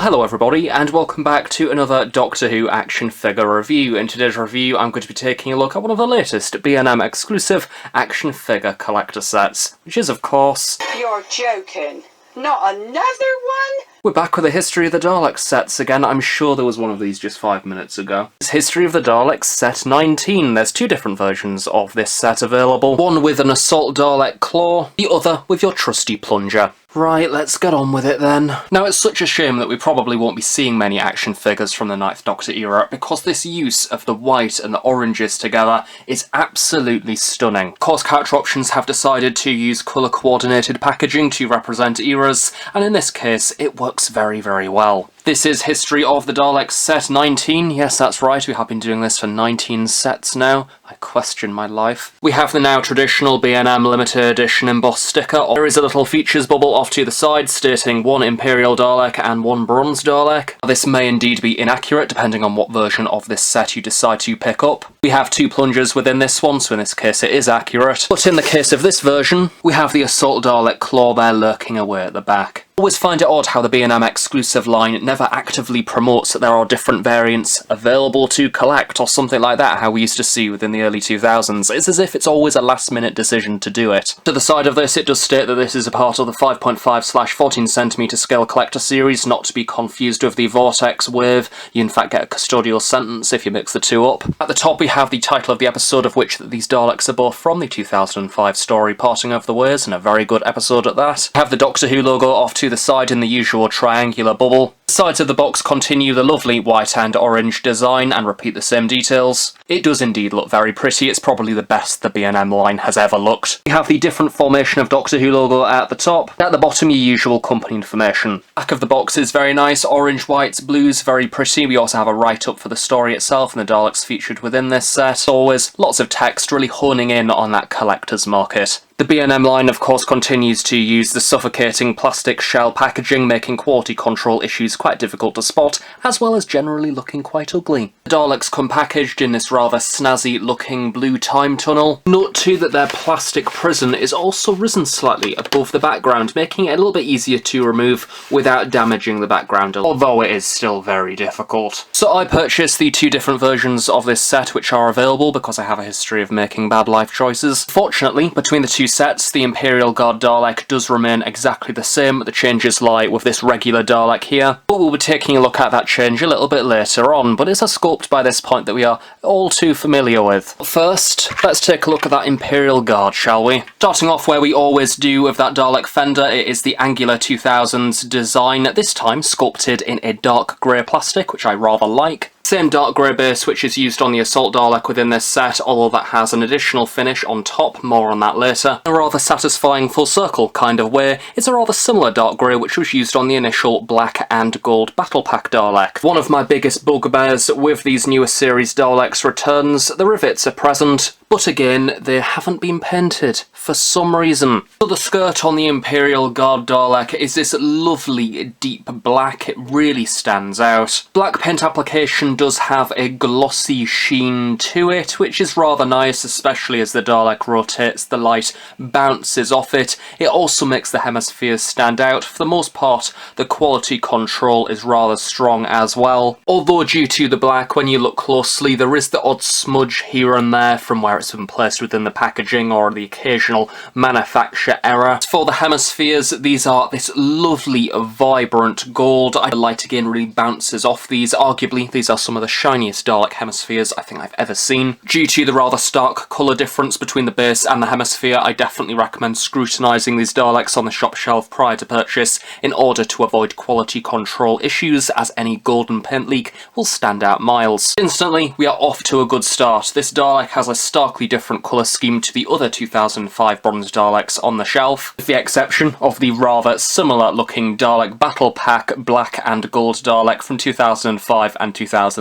Hello everybody, and welcome back to another Doctor Who action figure review. In today's review, I'm going to be taking a look at one of the latest B&M exclusive action figure collector sets, which is, of course... You're joking. Not another one? We're back with the History of the Daleks sets again. I'm sure there was one of these just 5 minutes ago. It's History of the Daleks set 19. There's two different versions of this set available. One with an Assault Dalek claw, the other with your trusty plunger. Right, let's get on with it then. Now, it's such a shame that we probably won't be seeing many action figures from the 9th Doctor era, because this use of the white and the oranges together is absolutely stunning. Of course, Character Options have decided to use colour-coordinated packaging to represent eras, and in this case, it works very, very well. This is History of the Daleks set 19. Yes, that's right, we have been doing this for 19 sets now. I question my life. We have the now traditional B&M limited edition embossed sticker. There is a little features bubble off to the side stating one Imperial Dalek and one Bronze Dalek. This may indeed be inaccurate depending on what version of this set you decide to pick up. We have two plungers within this one, so in this case it is accurate. But in the case of this version, we have the Assault Dalek claw there lurking away at the back. I always find it odd how the B&M exclusive line never actively promotes that there are different variants available to collect or something like that, how we used to see within the early 2000s. It's as if it's always a last-minute decision to do it. To the side of this, it does state that this is a part of the 5.5/14cm scale collector series, not to be confused with the Vortex Wave. You in fact get a custodial sentence if you mix the two up. At the top we have the title of the episode, of which these Daleks are both from the 2005 story Parting of the Ways, and a very good episode at that. We have the Doctor Who logo off to the side in the usual triangular bubble. The sides of the box continue the lovely white and orange design and repeat the same details. It does indeed look very pretty. It's probably the best the B&M line has ever looked. We have the different formation of Doctor Who logo at the top. At the bottom, your usual company information. Back of the box is very nice. Orange, whites, blues, very pretty. We also have a write-up for the story itself and the Daleks featured within this set. Always lots of text, really honing in on that collector's market. The B&M line, of course, continues to use the suffocating plastic shell packaging, making quality control issues quite difficult to spot, as well as generally looking quite ugly. The Daleks come packaged in this rather snazzy-looking blue time tunnel. Note too that their plastic prison is also risen slightly above the background, making it a little bit easier to remove without damaging the background, although it is still very difficult. So I purchased the two different versions of this set which are available because I have a history of making bad life choices. Fortunately, between the two sets, the Imperial Guard Dalek does remain exactly the same. The changes lie with this regular Dalek here, but we'll be taking a look at that change a little bit later on, but it's a sculpt by this point that we are all too familiar with. First, let's take a look at that Imperial Guard, shall we? Starting off where we always do with that Dalek fender, it is the Angular 2000s design, this time sculpted in a dark grey plastic, which I rather like. Same dark grey base which is used on the Assault Dalek within this set, although that has an additional finish on top, more on that later. In a rather satisfying full circle kind of way, it's a rather similar dark grey which was used on the initial black and gold Battle Pack Dalek. One of my biggest bugbears with these newer series Daleks returns. The rivets are present, but again, they haven't been painted for some reason. So the skirt on the Imperial Guard Dalek is this lovely deep black. It really stands out. Black paint application does have a glossy sheen to it, which is rather nice, especially as the Dalek rotates, the light bounces off it. It also makes the hemispheres stand out. For the most part, the quality control is rather strong as well. Although due to the black, when you look closely, there is the odd smudge here and there from where it's been placed within the packaging or the occasional manufacture error. For the hemispheres, these are this lovely vibrant gold. The light again really bounces off these. Arguably, these are some of the shiniest Dalek hemispheres I think I've ever seen. Due to the rather stark colour difference between the base and the hemisphere, I definitely recommend scrutinising these Daleks on the shop shelf prior to purchase in order to avoid quality control issues, as any golden paint leak will stand out miles. Instantly, we are off to a good start. This Dalek has a starkly different colour scheme to the other 2005 Bronze Daleks on the shelf, with the exception of the rather similar looking Dalek Battle Pack Black and Gold Dalek from 2005 and 2006.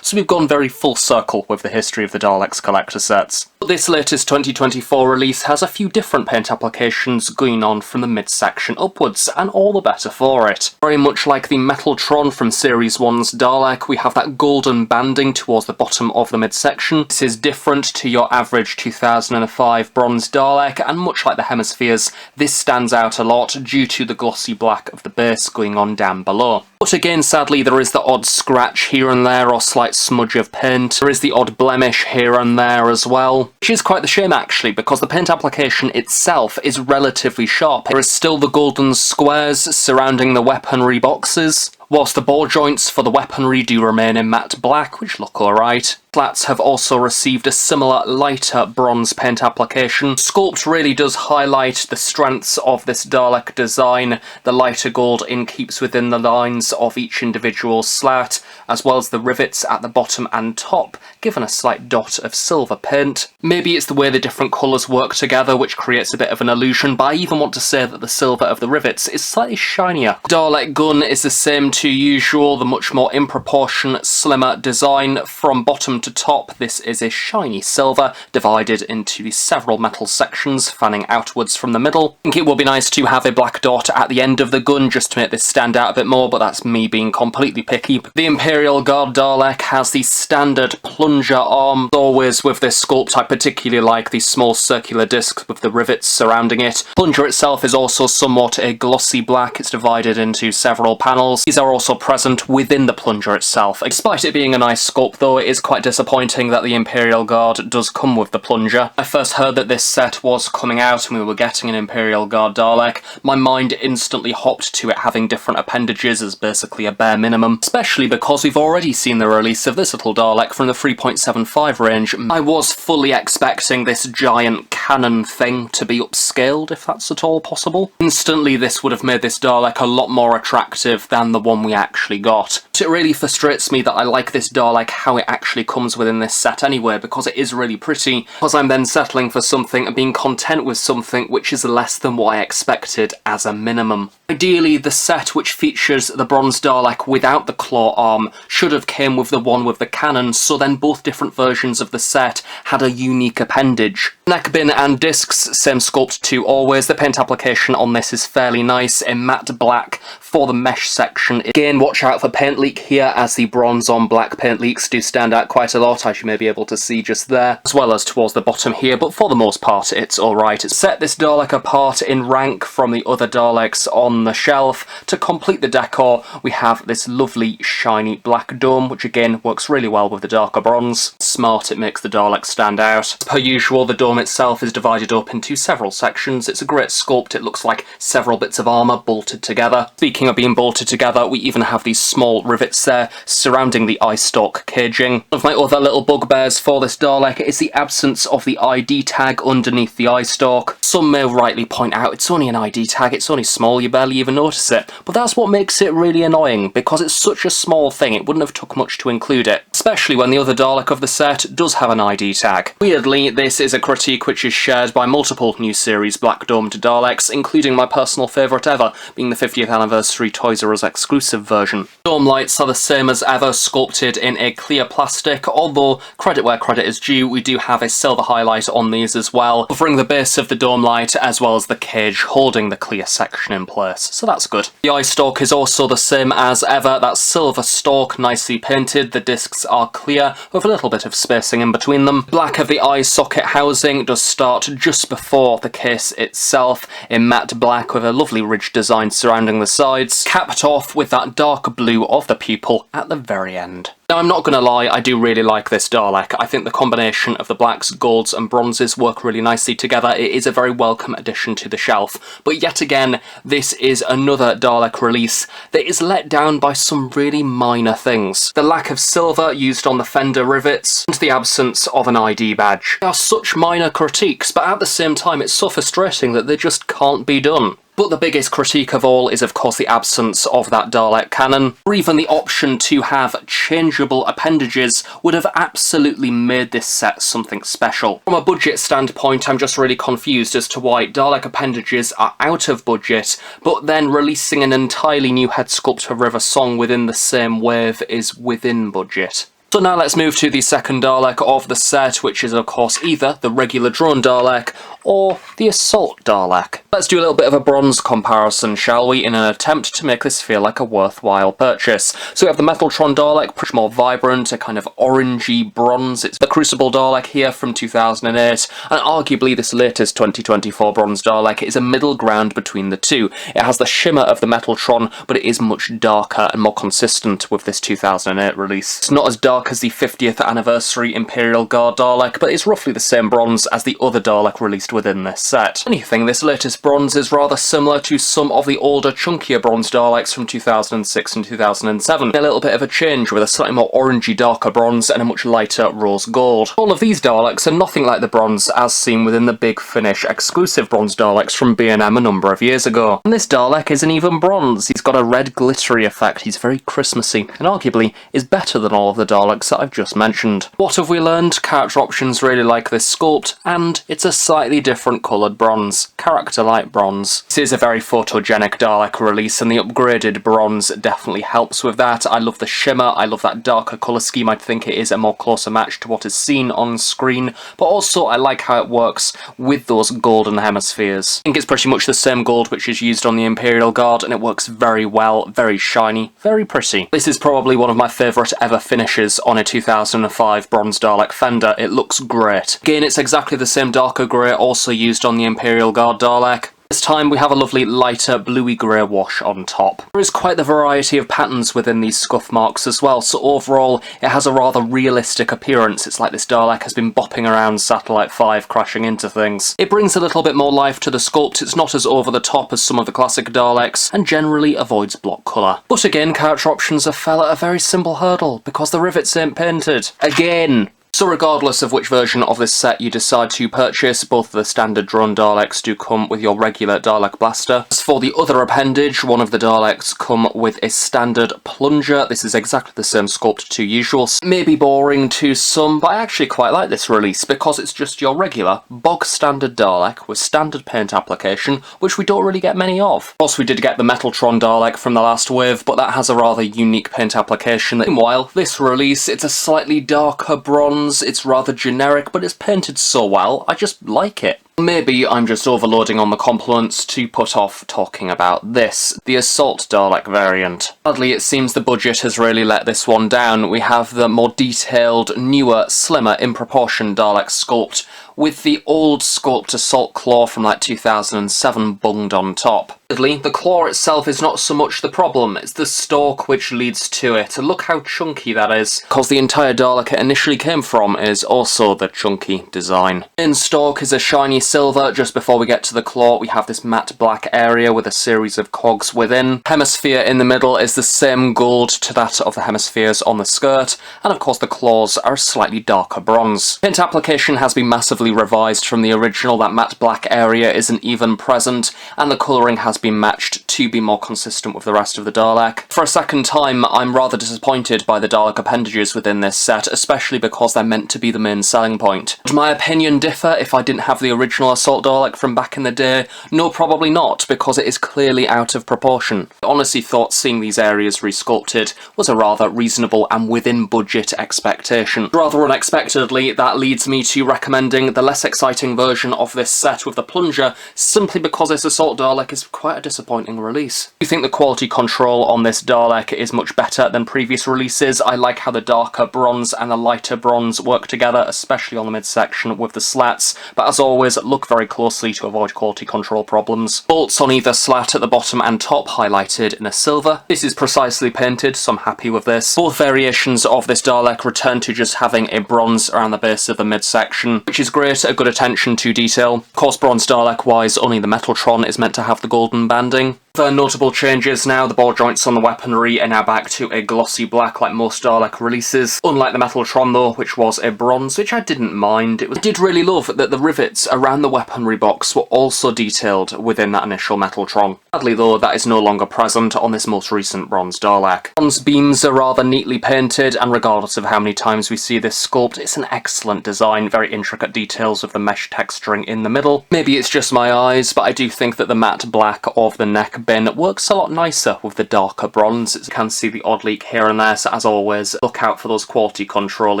So we've gone very full circle with the History of the Daleks collector sets. But this latest 2024 release has a few different paint applications going on from the midsection upwards, and all the better for it. Very much like the Metaltron from Series 1's Dalek, we have that golden banding towards the bottom of the midsection. This is different to your average 2005 bronze Dalek, and much like the hemispheres, this stands out a lot due to the glossy black of the base going on down below. But again, sadly, there is the odd scratch here and there or slight smudge of paint. There is the odd blemish here and there as well, which is quite the shame actually, because the paint application itself is relatively sharp. There is still the golden squares surrounding the weaponry boxes, whilst the ball joints for the weaponry do remain in matte black, which look alright. Slats have also received a similar lighter bronze paint application. Sculpt really does highlight the strengths of this Dalek design. The lighter gold in keeps within the lines of each individual slat, as well as the rivets at the bottom and top, given a slight dot of silver paint. Maybe it's the way the different colours work together which creates a bit of an illusion, but I even want to say that the silver of the rivets is slightly shinier. Dalek gun is the same to usual, the much more in proportion, slimmer design from bottom to top. This is a shiny silver divided into several metal sections fanning outwards from the middle. I think it would be nice to have a black dot at the end of the gun just to make this stand out a bit more, but that's me being completely picky. The Imperial Guard Dalek has the standard plunger arm. Always with this sculpt, I particularly like the small circular disc with the rivets surrounding it. Plunger itself is also somewhat a glossy black. It's divided into several panels. These are also present within the plunger itself. Despite it being a nice sculpt though, it is quite disappointing that the Imperial Guard does come with the plunger. I first heard that this set was coming out and we were getting an Imperial Guard Dalek. My mind instantly hopped to it having different appendages as basically a bare minimum, especially because we've already seen the release of this little Dalek from the 3.75 range. I was fully expecting this giant cannon thing to be upscaled, if that's at all possible. Instantly this would have made this Dalek a lot more attractive than the one we actually got. It really frustrates me that I like this Dalek how it actually comes within this set anyway, because it is really pretty, because I'm then settling for something and being content with something which is less than what I expected as a minimum. Ideally, the set which features the bronze Dalek without the claw arm should have came with the one with the cannon, so then both different versions of the set had a unique appendage. Neck bin and discs, same sculpt to always. The paint application on this is fairly nice in matte black for the mesh section. Again, watch out for paint leak here, as the bronze on black paint leaks do stand out quite a lot, as you may be able to see just there, as well as towards the bottom here, but for the most part it's alright. Set this Dalek apart in rank from the other Daleks on the shelf. To complete the decor, we have this lovely shiny black dome, which again works really well with the darker bronze. Smart, it makes the Dalek stand out. As per usual, the dome itself is divided up into several sections. It's a great sculpt. It looks like several bits of armour bolted together. Speaking of being bolted together, we even have these small rivets there surrounding the eye stalk caging. One of my other little bugbears for this Dalek is the absence of the ID tag underneath the eye stalk. Some may rightly point out it's only an ID tag, it's only small, you barely even notice it, but that's what makes it really annoying, because it's such a small thing it wouldn't have took much to include it, especially when the other Dalek of the set does have an ID tag. Weirdly, this is a critique which is shared by multiple new series Black Domed Daleks, including my personal favourite ever, being the 50th anniversary Toys R Us exclusive version. Dome lights are the same as ever, sculpted in a clear plastic, although credit where credit is due, we do have a silver highlight on these as well, covering the base of the dome light as well as the cage holding the clear section in place, so that's good. The eye stalk is also the same as ever, that silver stalk nicely painted. The discs are clear with a little bit of spacing in between them. Black of the eye socket housing does start just before the case itself in matte black with a lovely ridge design surrounding the sides, capped off with that dark blue of the pupil at the very end. Now, I'm not going to lie, I do really like this Dalek. I think the combination of the blacks, golds and bronzes work really nicely together. It is a very welcome addition to the shelf. But yet again, this is another Dalek release that is let down by some really minor things. The lack of silver used on the fender rivets, and the absence of an ID badge. They are such minor critiques, but at the same time it's so frustrating that they just can't be done. But the biggest critique of all is of course the absence of that Dalek cannon, or even the option to have changeable appendages would have absolutely made this set something special. From a budget standpoint, I'm just really confused as to why Dalek appendages are out of budget, but then releasing an entirely new head sculpt of River Song within the same wave is within budget. So now let's move to the second Dalek of the set, which is of course either the regular drone Dalek or the Assault Dalek. Let's do a little bit of a bronze comparison, shall we, in an attempt to make this feel like a worthwhile purchase. So we have the Metaltron Dalek, much more vibrant, a kind of orangey bronze. It's the Crucible Dalek here from 2008, and arguably this latest 2024 bronze Dalek is a middle ground between the two. It has the shimmer of the Metaltron, but it is much darker and more consistent with this 2008 release. It's not as dark as the 50th anniversary Imperial Guard Dalek, but it's roughly the same bronze as the other Dalek released within this set. Anything, this latest bronze is rather similar to some of the older, chunkier bronze Daleks from 2006 and 2007. A little bit of a change with a slightly more orangey, darker bronze and a much lighter rose gold. All of these Daleks are nothing like the bronze as seen within the Big Finish exclusive bronze Daleks from B&M a number of years ago. And this Dalek isn't even bronze. He's got a red glittery effect. He's very Christmassy and arguably is better than all of the Daleks that I've just mentioned. What have we learned? Character options really like this sculpt, and it's a slightly different coloured bronze. Character light bronze. This is a very photogenic Dalek release, and the upgraded bronze definitely helps with that. I love the shimmer, I love that darker colour scheme. I think it is a more closer match to what is seen on screen, but also I like how it works with those golden hemispheres. I think it's pretty much the same gold which is used on the Imperial Guard, and it works very well, very shiny, very pretty. This is probably one of my favourite ever finishes on a 2005 bronze Dalek Fender. It looks great. Again, it's exactly the same darker grey also used on the Imperial Guard Dalek. This time we have a lovely lighter bluey grey wash on top. There is quite the variety of patterns within these scuff marks as well, so overall it has a rather realistic appearance. It's like this Dalek has been bopping around Satellite 5 crashing into things. It brings a little bit more life to the sculpt, it's not as over the top as some of the classic Daleks, and generally avoids block colour. But again, character options are fell at a very simple hurdle, because the rivets ain't painted. Again! So regardless of which version of this set you decide to purchase, both of the standard drone Daleks do come with your regular Dalek blaster. As for the other appendage, one of the Daleks come with a standard plunger. This is exactly the same sculpt to usual. Maybe boring to some, but I actually quite like this release because it's just your regular, bog standard Dalek with standard paint application, which we don't really get many of. Of course we did get the Metaltron Dalek from the last wave, but that has a rather unique paint application. Meanwhile, this release, it's a slightly darker bronze. It's rather generic, but it's painted so well, I just like it. Maybe I'm just overloading on the compliments to put off talking about this, the Assault Dalek variant. Sadly, it seems the budget has really let this one down. We have the more detailed, newer, slimmer, in proportion Dalek sculpt, with the old sculpt Assault Claw from like 2007 bunged on top. The claw itself is not so much the problem, it's the stalk which leads to it. Look how chunky that is, because the entire Dalek it initially came from is also the chunky design. In stalk is a shiny silver. Just before we get to the claw, we have this matte black area with a series of cogs within. Hemisphere in the middle is the same gold to that of the hemispheres on the skirt, and of course the claws are a slightly darker bronze. Paint application has been massively revised from the original. That matte black area isn't even present, and the colouring has been matched to be more consistent with the rest of the Dalek. For a second time, I'm rather disappointed by the Dalek appendages within this set, especially because they're meant to be the main selling point. Would my opinion differ if I didn't have the original Assault Dalek from back in the day? No, probably not, because it is clearly out of proportion. I honestly thought seeing these areas resculpted was a rather reasonable and within budget expectation. Rather unexpectedly, that leads me to recommending the less exciting version of this set with the plunger, simply because this Assault Dalek is quite a disappointing release. I think the quality control on this Dalek is much better than previous releases. I like how the darker bronze and the lighter bronze work together, especially on the midsection with the slats, but as always, look very closely to avoid quality control problems. Bolts on either slat at the bottom and top highlighted in a silver. This is precisely painted, so I'm happy with this. Both variations of this Dalek return to just having a bronze around the base of the midsection, which is great, a good attention to detail. Of course, bronze Dalek wise, only the Metaltron is meant to have the golden banding. For notable changes now, the ball joints on the weaponry are now back to a glossy black like most Dalek releases, unlike the Metaltron though, which was a bronze, which I didn't mind. I did really love that the rivets around the weaponry box were also detailed within that initial Metaltron. Sadly though, that is no longer present on this most recent bronze Dalek. Bronze beams are rather neatly painted, and regardless of how many times we see this sculpt, it's an excellent design, very intricate details of the mesh texturing in the middle. Maybe it's just my eyes, but I do think that the matte black of the neck Dalek bin works a lot nicer with the darker bronze. You can see the odd leak here and there, so as always, look out for those quality control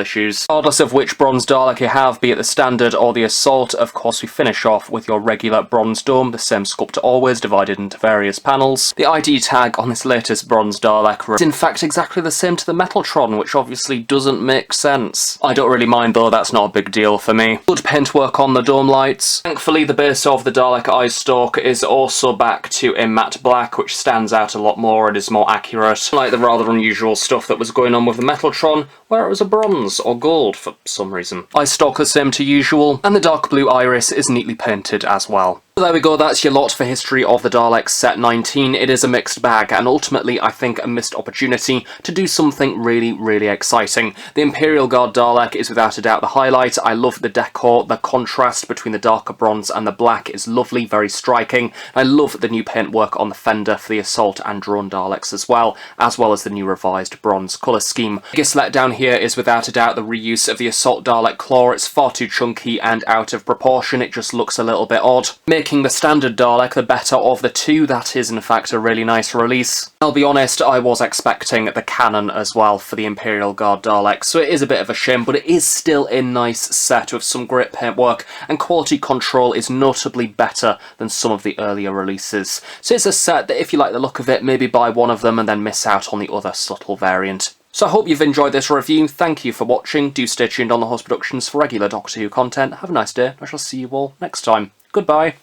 issues. Regardless of which bronze Dalek you have, be it the standard or the assault, of course we finish off with your regular bronze dome, the same sculptor always, divided into various panels. The ID tag on this latest bronze Dalek is in fact exactly the same to the Metaltron, which obviously doesn't make sense. I don't really mind though, that's not a big deal for me. Good paintwork on the dome lights. Thankfully the base of the Dalek eye stalk is also back to a matte black, which stands out a lot more and is more accurate, like the rather unusual stuff that was going on with the Metaltron, where it was a bronze or gold for some reason. Eye stalk the same to usual, and the dark blue iris is neatly painted as well. So there we go, that's your lot for History of the Daleks Set 19. It is a mixed bag, and ultimately I think a missed opportunity to do something really, really exciting. The Imperial Guard Dalek is without a doubt the highlight. I love the decor, the contrast between the darker bronze and the black is lovely, very striking. I love the new paintwork on the fender for the Assault and Drone Daleks as well as the new revised bronze colour scheme. Biggest letdown here is without a doubt the reuse of the Assault Dalek claw. It's far too chunky and out of proportion, it just looks a little bit odd. Making the standard Dalek the better of the two, that is in fact a really nice release. I'll be honest, I was expecting the cannon as well for the Imperial Guard Dalek, so it is a bit of a shame, but it is still a nice set with some great paintwork, and quality control is notably better than some of the earlier releases. So it's a set that if you like the look of it, maybe buy one of them and then miss out on the other subtle variant. So I hope you've enjoyed this review, thank you for watching, do stay tuned on The Host Productions for regular Doctor Who content, have a nice day, I shall see you all next time. Goodbye.